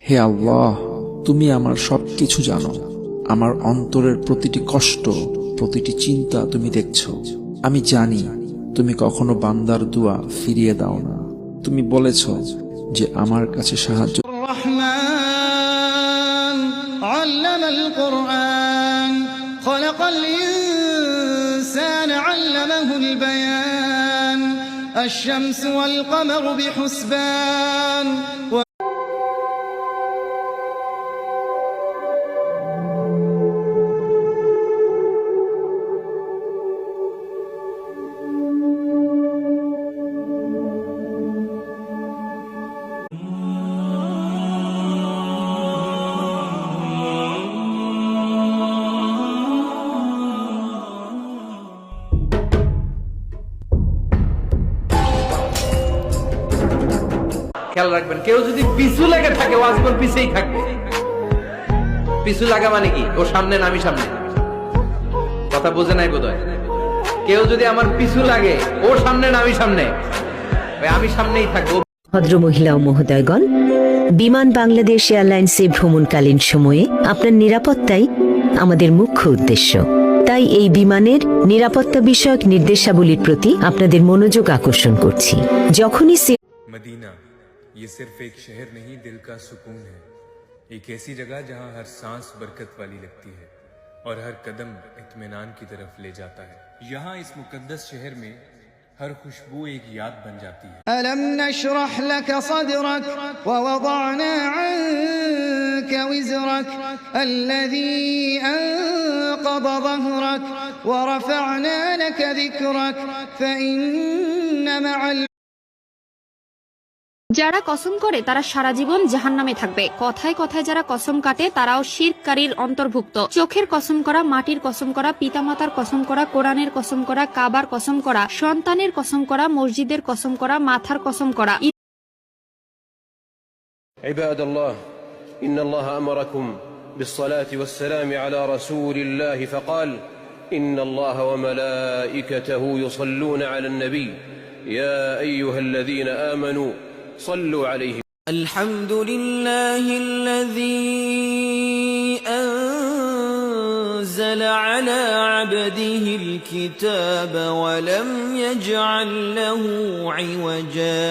হে আল্লাহ, তুমি আমার সবকিছু জানো। আমার অন্তরের প্রতিটি কষ্ট, প্রতিটি চিন্তা তুমি দেখছো। আমি জানি তুমি কখনো বান্দার দোয়া ফিরিয়ে দাও না। তুমি বলেছ যে আমার কাছে সাহায্য। الرحمن علم القرآن خلق الإنسان علمه البيان الشمس والقمر بحسبان খেয়াল রাখবেন, কেউ যদি পিছু লেগে থাকে ও আজীবন পিছেই থাকবে। পিছু লাগা মানে কি? ও সামনে না আমি সামনে। কথা বোঝে নাই বোধহয়। কেউ যদি আমার পিছু লাগে, ও সামনে না আমি সামনে, আমি সামনেই থাকবো। ভদ্রমহিলা ও মহোদয়গণ, বিমান বাংলাদেশ এয়ারলাইন্সে ভ্রমণকালীন সময়ে আপনার নিরাপত্তাই আমাদের মুখ্য উদ্দেশ্য। তাই এই বিমানের নিরাপত্তা বিষয়ক নির্দেশাবলীর প্রতি আপনাদের মনোযোগ আকর্ষণ করছি। যখনই मदीना ये सिर्फ एक शहर नहीं, दिल का सुकून है। एक ऐसी जगह जहां हर सांस बरकत वाली लगती है और हर कदम इत्मीनान की तरफ ले जाता है। यहाँ इस मुकद्दस शहर में हर खुशबू एक याद बन जाती है। ألم نشرح لك صدرك ووضعنا عنك وزرك الذي أنقض ظهرك ورفعنا لك ذكرك فإن مع যারা কসম করে তারা সারা জীবন জাহান্নামে থাকবে। কথায় কথায় যারা কসম কাটে তারাও শিরকারীর অন্তর্ভুক্ত। চোখের কসম করা, মাটির কসম করা, পিতামাতার কসম করা, কোরআনের কসম করা, কাবার কসম করা, সন্তানের কসম করা, মসজিদের কসম করা, মাথার কসম করা। عباد الله إن الله أمركم بالصلاة والسلام على رسول الله فقال إن الله وملائكته يصلون على النبي يا أيها الذين آمنوا صلوا عليه. الحمد لله الذي أنزل على عبده الكتاب ولم يجعل له عوجا